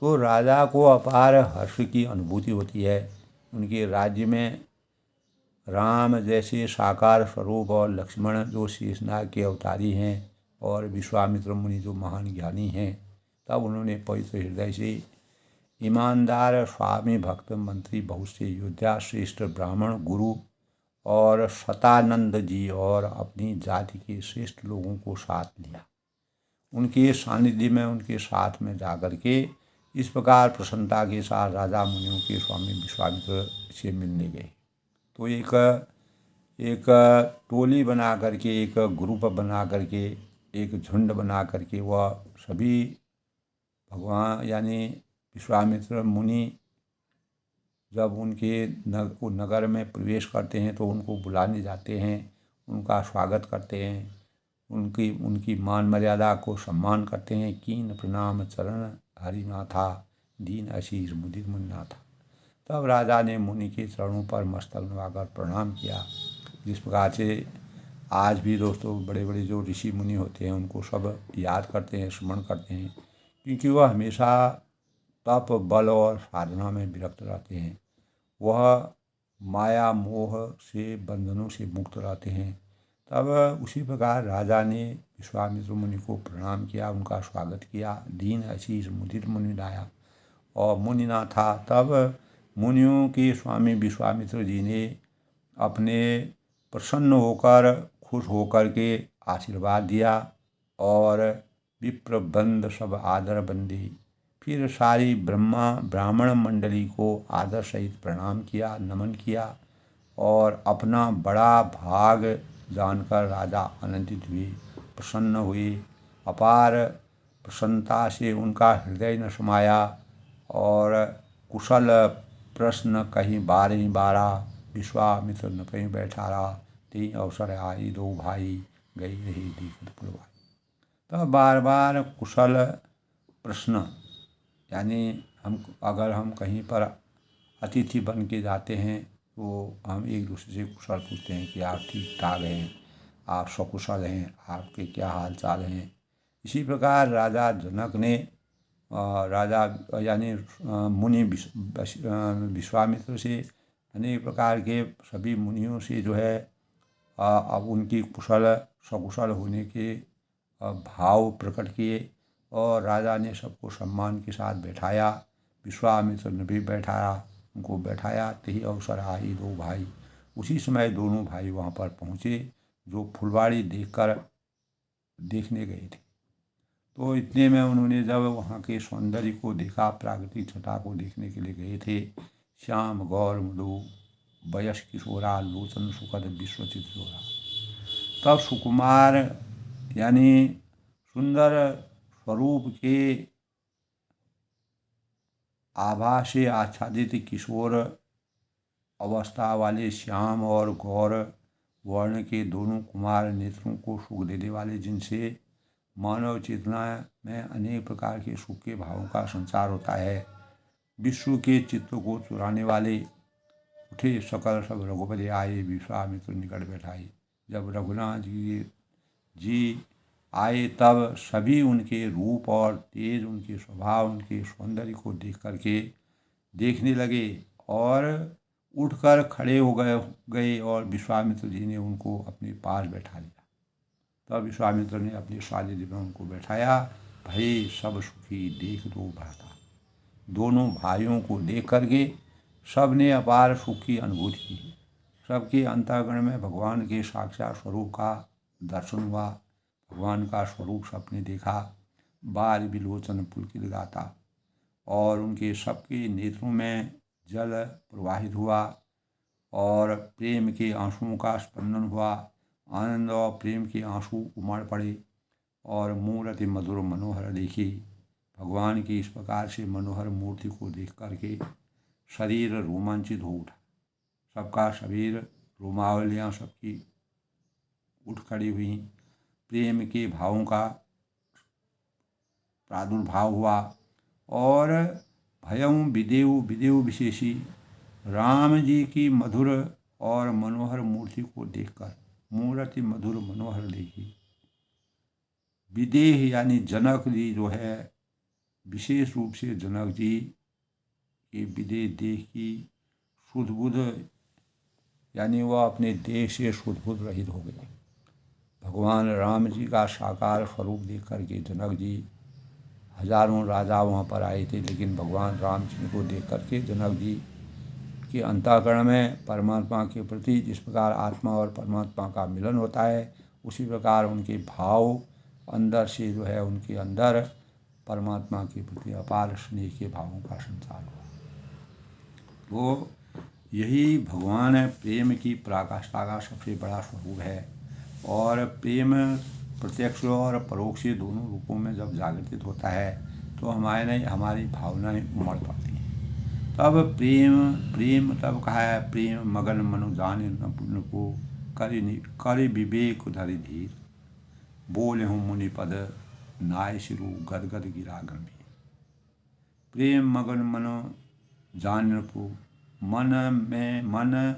[SPEAKER 1] तो राजा को अपार हर्ष की अनुभूति होती है। उनके राज्य में राम जैसे साकार स्वरूप और लक्ष्मण जो शेषनाग के अवतारी हैं और विश्वामित्र मुनि जो महान ज्ञानी हैं, तब उन्होंने पवित्र हृदय से ईमानदार स्वामी भक्त मंत्री बहुत से योद्धा श्रेष्ठ ब्राह्मण गुरु और शतानंद जी और अपनी जाति के श्रेष्ठ लोगों को साथ लिया। उनके सानिध्य में उनके साथ में जाकर के इस प्रकार प्रसन्नता के साथ राजा मुनियों के स्वामी विश्वामित्र से मिलने गए। तो एक टोली बना करके, एक ग्रुप बना करके, एक झुंड बना करके वह सभी भगवान यानी विश्वामित्र मुनि जब उनके नगर में प्रवेश करते हैं तो उनको बुलाने जाते हैं, उनका स्वागत करते हैं, उनकी मान मर्यादा को सम्मान करते हैं। कीन प्रणाम चरण हरिनाथा दीन आशीष मुदित मुनिनाथा। तब राजा ने मुनि के चरणों पर मस्तक नवाकर प्रणाम किया। जिस प्रकार से आज भी दोस्तों बड़े बड़े जो ऋषि मुनि होते हैं उनको सब याद करते हैं, स्मरण करते हैं, क्योंकि वह हमेशा तप बल और साधना में विरक्त रहते हैं। वह माया मोह से बंधनों से मुक्त रहते हैं। तब उसी प्रकार राजा ने विश्वामित्र मुनि को प्रणाम किया, उनका स्वागत किया। दीन आशीष मुदित मुनिनाया और मुनिनाथा। तब मुनियों के स्वामी विश्वामित्र जी ने अपने प्रसन्न होकर, खुश होकर के आशीर्वाद दिया और विप्रबंद सब आदर बंदी। फिर सारी ब्राह्मण मंडली को आदर सहित प्रणाम किया, नमन किया और अपना बड़ा भाग जानकर राजा आनंदित हुए, प्रसन्न हुए। अपार प्रसन्नता से उनका हृदय न समाया और कुशल प्रश्न कहीं बारहीं बारा, विश्वामित्र न कहीं बैठा रहा। तेई अवसर आई दो भाई, गई रही दीपत पुरवाई। तो बार बार कुशल प्रश्न यानी अगर हम कहीं पर अतिथि बन के जाते हैं तो हम एक दूसरे से कुशल पूछते हैं कि आप ठीक ठाक हैं, आप सकुशल हैं, आपके क्या हाल चाल हैं। इसी प्रकार राजा जनक ने राजा यानी मुनि विश्वामित्र से अनेक प्रकार के सभी मुनियों से जो है अब उनकी कुशल सकुशल होने के भाव प्रकट किए और राजा ने सबको सम्मान के साथ बैठाया। विश्वामित्र ने भी बैठाया, उनको बैठाया। तही अवसर आई दो भाई। उसी समय दोनों भाई वहाँ पर पहुँचे जो फुलवाड़ी देखने गए थे। तो इतने में उन्होंने जब वहाँ के सौंदर्य को देखा, प्राकृतिक छटा को देखने के लिए गए थे। श्याम गौर मधु वयस किशोरा लोचन सुखद विश्वचित जोरा। तब सुकुमार यानी सुंदर स्वरूप के आभा से आच्छादित किशोर अवस्था वाले श्याम और गौर वर्ण के दोनों कुमार नेत्रों को सुख देने वाले, जिनसे मानव चेतना में अनेक प्रकार के सुख के भावों का संचार होता है, विश्व के चित्त को चुराने वाले, उठे सकल सब रघुपति आए, विश्वामित्र निकट बैठाए। जब रघुनाथ जी आए तब सभी उनके रूप और तेज, उनके स्वभाव, उनके सौंदर्य को देख करके देखने लगे और उठकर खड़े हो गए और विश्वामित्र जी ने उनको अपने पास बैठा लिया। तब विश्वामित्र ने अपनी शादी में उनको बैठाया। भाई सब सुखी देख दो भ्राता। दोनों भाइयों को देख करके सब ने अपार सुख की अनुभूति की। सबके अंतःकरण में भगवान के साक्षात स्वरूप का दर्शन हुआ। भगवान का स्वरूप सबने देखा। बाल विलोचन पुलकित गाता, और उनके सबके नेत्रों में जल प्रवाहित हुआ और प्रेम के आंसुओं का स्पंदन हुआ। आनंद और प्रेम के आंसू उमड़ पड़े और मूर्ति मधुर मनोहर देखी। भगवान की इस प्रकार से मनोहर मूर्ति को देख करके शरीर रोमांचित हो उठा। सबका शरीर, रोमावलियाँ सबकी उठ खड़ी हुई। प्रेम के भावों का प्रादुर्भाव हुआ और भयं विदेव विदेव विशेषी राम जी की मधुर और मनोहर मूर्ति को देखकर मूर्ति मधुर मनोहर देखी। विदेह यानी जनक जी जो है, विशेष रूप से जनक जी के विदेह देह की शुद्ध बुद्ध, यानी वह अपने देह से शुद्ध बुद्ध रहित हो गए। भगवान राम जी का साकार स्वरूप देख करके जनक जी, हजारों राजा वहाँ पर आए थे, लेकिन भगवान राम जी को देख करके जनक जी के अंतःकरण में परमात्मा के प्रति जिस प्रकार आत्मा और परमात्मा का मिलन होता है, उसी प्रकार उनके भाव अंदर से जो है, उनके अंदर परमात्मा के प्रति अपार स्नेह के भावों का संचार हुआ। तो यही भगवान प्रेम की पराकाष्ठा का सबसे बड़ा स्वरूप है। और प्रेम प्रत्यक्ष और परोक्ष दोनों रूपों में जब जागृत होता है तो हमारी भावनाएं उमड़ पड़ती हैं। तब प्रेम तब कहा है, प्रेम मगन मनु जाने न पुण्य को करि विवेक धरि धीर, बोले हूँ मुनि पद नाय शिरु गदगद गिरा गंभीर। प्रेम मगन मनो जान को, मन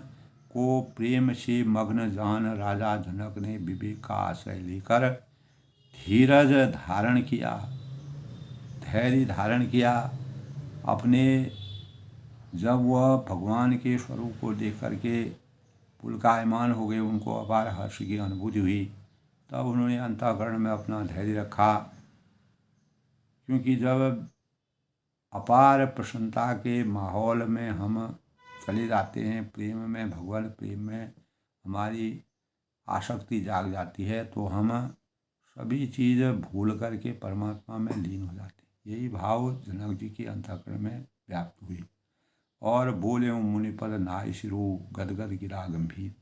[SPEAKER 1] को प्रेम से मग्न जान राजा जनक ने विवेक का आश्रय लेकर धीरज धारण किया, धैर्य धारण किया। अपने जब वह भगवान के स्वरूप को देख करके पुलकायमान हो गए, उनको अपार हर्ष की अनुभूति हुई, तब उन्होंने अंतःकरण में अपना धैर्य रखा। क्योंकि जब अपार प्रसन्नता के माहौल में हम चले जाते हैं, प्रेम में, भगवान प्रेम में हमारी आसक्ति जाग जाती है, तो हम सभी चीज़ भूल करके परमात्मा में लीन हो जाते हैं। यही भाव जनक जी के अंतःकरण में व्याप्त हुई। और बोले मुनि पद नाय शिरु गदगद गिरा गंभीर।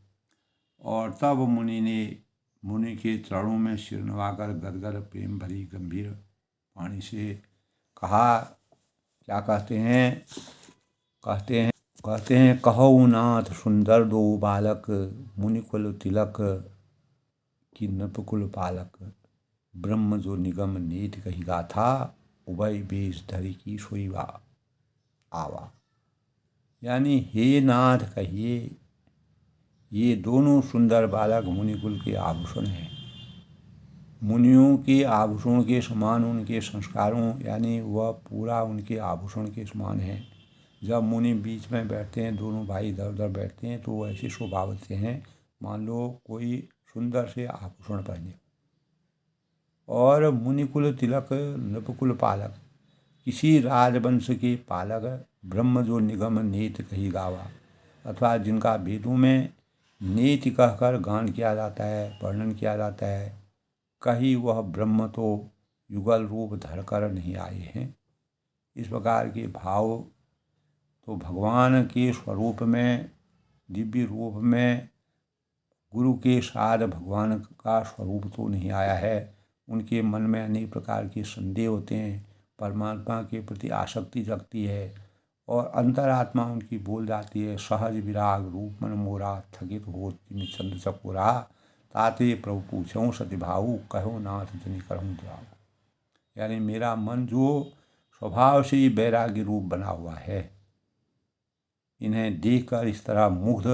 [SPEAKER 1] और तब मुनि के चरणों में सिर नवाकर गदगद प्रेम भरी गंभीर वाणी से कहा। क्या कहते हैं कहो नाथ सुंदर दो बालक, मुनिकुल तिलक की नृपकुल पालक, ब्रह्म जो निगम नीति कही गाथा, उभय बेश धरी की सोई आवा। यानी हे नाथ कहिए, ये दोनों सुंदर बालक मुनिकुल के आभूषण हैं। मुनियों के आभूषण के समान उनके संस्कारों, यानी वह पूरा उनके आभूषण के समान है। जब मुनि बीच में बैठते हैं, दोनों भाई इधर उधर बैठते हैं, तो वो ऐसे शोभा बनते हैं मान लो कोई सुंदर से आभूषण पहने। और मुनिकुल तिलक नृपकुल पालक, किसी राजवंश के पालक, ब्रह्म जो निगम नीति कही गावा, अथवा जिनका वेदों में नीति कहकर गान किया जाता है, वर्णन किया जाता है, कहीं वह ब्रह्म तो युगल रूप धरकर नहीं आए हैं। इस प्रकार के भाव तो भगवान के स्वरूप में, दिव्य रूप में, गुरु के साथ भगवान का स्वरूप तो नहीं आया है। उनके मन में अनेक प्रकार के संदेह होते हैं, परमात्मा के प्रति आसक्ति जगती है और अंतरात्मा उनकी बोल जाती है, सहज विराग रूप मन मोरा, थकित हो तिन चंद्र चकोरा, ताते प्रभु पूछऊँ सतिभाऊ, कहो नाथ जनि करहूँ द्वाऊ। यानी मेरा मन जो स्वभाव से ही वैराग्य रूप बना हुआ है, इन्हें देखकर इस तरह मुग्ध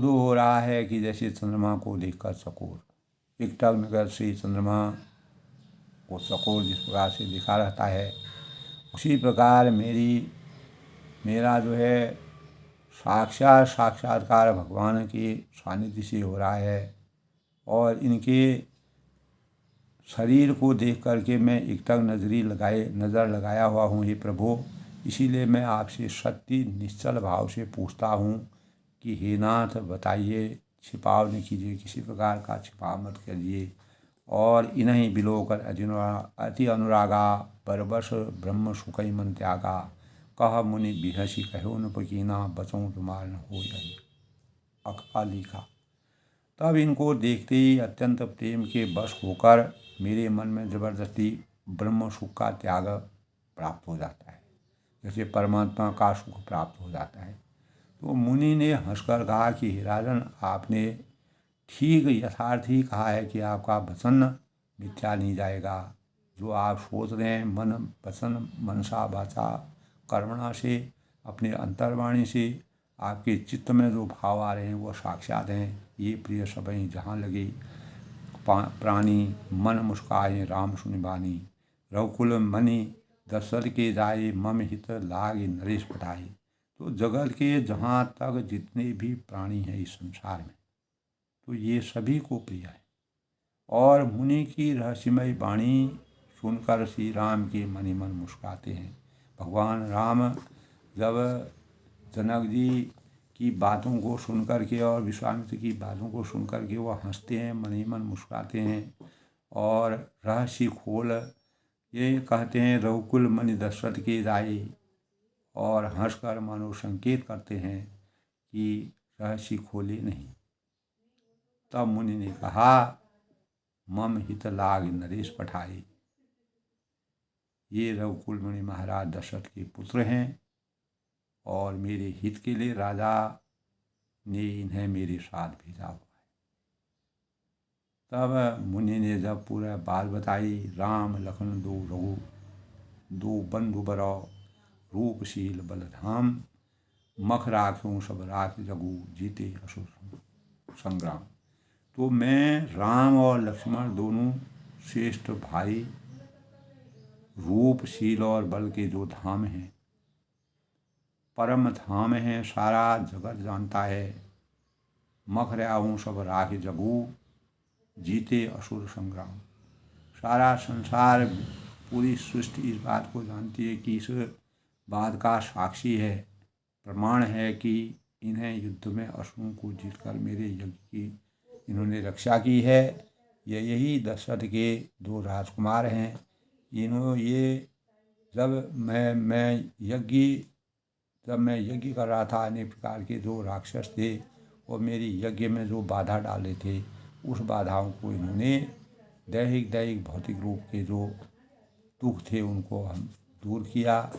[SPEAKER 1] हो रहा है कि जैसे चंद्रमा को देखकर चकोर, एकटक नगर से चंद्रमा को चकोर जिस प्रकार से दिखा रहता है, उसी प्रकार मेरा जो है साक्षात्कार भगवान के सानिध्य से हो रहा है। और इनके शरीर को देख करके मैं एकटक नज़र लगाया हुआ हूँ हे प्रभु। इसीलिए मैं आपसे सत्य निश्चल भाव से पूछता हूँ कि हे नाथ बताइए, छिपाव न कीजिए, किसी प्रकार का छिपाव मत करिए। और इन्हीं बिलोकर अति अनुरागा परवश ब्रह्म सुखई मन त्यागा, कह मुनि बिहसी कहो न पकीना, बचों तुम्हार न हो अकालिका। तब इनको देखते ही अत्यंत प्रेम के वश होकर मेरे मन में जबरदस्ती ब्रह्म सुख का त्याग प्राप्त हो जाता है, जैसे परमात्मा का सुख प्राप्त हो जाता है। तो मुनि ने हंसकर कहा कि हे राजन, आपने ठीक यथार्थ ही कहा है कि आपका वचन मिथ्या नहीं जाएगा। जो आप सोच रहे हैं मन वचन मनसा वाचा कर्मणा से, अपने अंतर्वाणी से आपके चित्त में जो भाव आ रहे हैं वो साक्षात हैं। ये प्रिय सबई जहाँ लगे प्राणी, मन मुस्काए राम सुनि बानी, रघुकुल मनि दशरथ के जाए, मम हित लागे नरेश पठाए। तो जगत के जहाँ तक जितने भी प्राणी हैं इस संसार में, तो ये सभी को प्रिय है। और मुनि की रहस्यमय वाणी सुनकर श्री राम के मन ही मन मुस्कुराते हैं। भगवान राम जब जनक जी की बातों को सुनकर के और विश्वामित्र की बातों को सुनकर के वो हंसते हैं, मन ही मन मुस्कुराते हैं। और रहस्य खोल ये कहते हैं, रघुकुल मनि दशरथ के जाए, और हंसकर मानो संकेत करते हैं कि रहस्य खोले नहीं। तब मुनि ने कहा, मम हित लाग नरेश पठाए। ये रघुकुल मुनि महाराज दशरथ के पुत्र हैं और मेरे हित के लिए राजा ने इन्हें मेरे साथ भेजा हुआ है। तब मुनि ने जब पूरा बात बताई, राम लखन दो बंधु बरौ, रूपशील बलधाम, मख राख्यों सब राख जगू, जीते असुर संग्राम। तो मैं राम और लक्ष्मण दोनों श्रेष्ठ भाई, रूप शील और बल के जो धाम हैं, परम धाम हैं, सारा जगत जानता है। मख रहा सब राख जगू, जीते असुर संग्राम। सारा संसार, पूरी सृष्टि इस बात को जानती है कि इस बात का साक्षी है, प्रमाण है कि इन्हें युद्ध में असुरों को जीतकर मेरे यज्ञ की इन्होंने रक्षा की है। यही दशरथ के दो राजकुमार हैं। ये जब मैं यज्ञ कर रहा था, अनेक प्रकार के जो राक्षस थे वो मेरी यज्ञ में जो बाधा डाले थे, उस बाधाओं को इन्होंने दैहिक भौतिक रूप के जो दुख थे उनको हम दूर किया।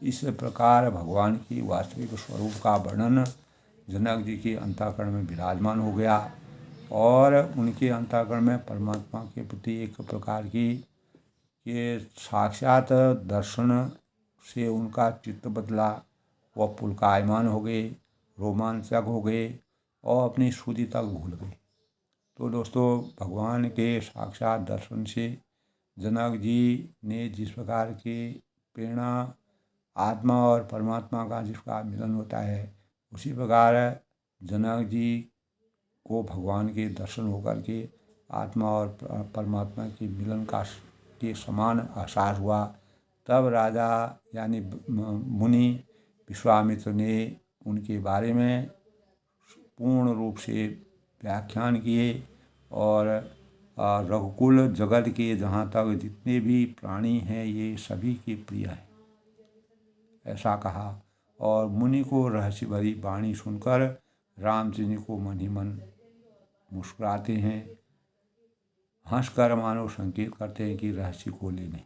[SPEAKER 1] इस प्रकार भगवान की वास्तविक स्वरूप का वर्णन जनक जी के अंतःकरण में विराजमान हो गया और उनके अंतःकरण में परमात्मा के प्रति एक प्रकार की ये साक्षात दर्शन से उनका चित्त बदला। वह पुलकायमान हो गए, रोमांचक हो गए और अपनी श्रुति तक भूल गए। तो दोस्तों, भगवान के साक्षात दर्शन से जनक जी ने जिस प्रकार की प्रेरणा, आत्मा और परमात्मा का जिसका मिलन होता है, उसी प्रकार जनक जी को भगवान के दर्शन होकर के आत्मा और परमात्मा के मिलन के समान एहसास हुआ। तब राजा यानी मुनि विश्वामित्र ने उनके बारे में पूर्ण रूप से व्याख्यान किए और रघुकुल जगत के जहाँ तक जितने भी प्राणी हैं ये सभी के प्रिय हैं, ऐसा कहा। और मुनि को रहस्य भरी वाणी सुनकर रामचंद्र को मन ही मन मुस्कुराते हैं, हंसकर मानो संकेत करते हैं कि रहस्य खोले नहीं।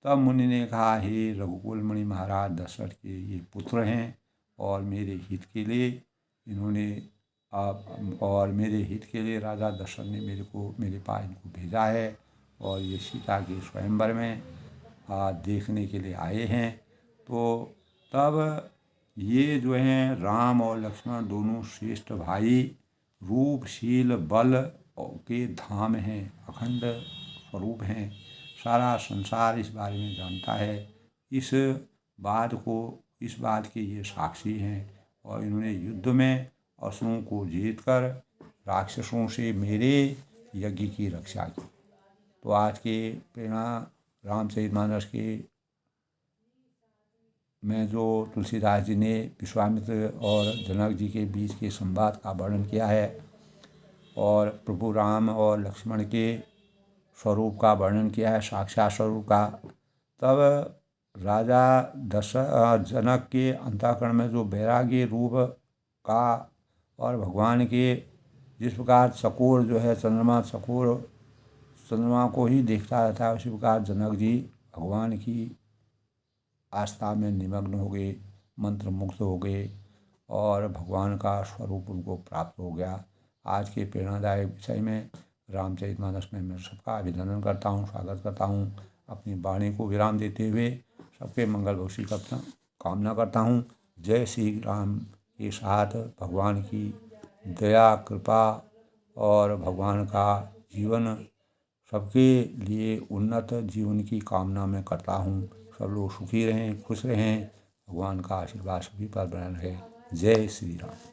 [SPEAKER 1] तब मुनि ने कहा, हे रघुकुल मुनि महाराज दशरथ के ये पुत्र हैं और मेरे हित के लिए राजा दशरथ ने मेरे पास इनको भेजा है और ये सीता के स्वयंवर में देखने के लिए आए हैं। तो तब ये जो हैं राम और लक्ष्मण दोनों श्रेष्ठ भाई, रूपशील बल के धाम हैं, अखंड स्वरूप हैं। सारा संसार इस बारे में जानता है। इस बात के ये साक्षी हैं और इन्होंने युद्ध में असुरों को जीतकर राक्षसों से मेरे यज्ञ की रक्षा की। तो आज के प्रेरणा रामचरितमानस के में जो तुलसीदास जी ने विश्वामित्र और जनक जी के बीच के संवाद का वर्णन किया है और प्रभु राम और लक्ष्मण के स्वरूप का वर्णन किया है, साक्षात स्वरूप का, तब राजा जनक के अंतःकरण में जो वैराग्य रूप का और भगवान के जिस प्रकार चकोर जो है चंद्रमा को ही देखता रहता है, उसी प्रकार जनक जी भगवान की आस्था में निमग्न हो गए, मंत्र मुग्ध हो गए और भगवान का स्वरूप उनको प्राप्त हो गया। आज के प्रेरणादायक विषय में रामचरितमानस में मैं सबका अभिनंदन करता हूँ, स्वागत करता हूँ। अपनी वाणी को विराम देते हुए सबके मंगल भविष्य का कामना करता हूँ। जय श्री राम के साथ भगवान की दया कृपा और भगवान का जीवन सबके लिए उन्नत जीवन की कामना मैं करता हूँ। सब लोग सुखी रहें, खुश रहें, भगवान का आशीर्वाद सभी पर बना रहे। जय श्री राम।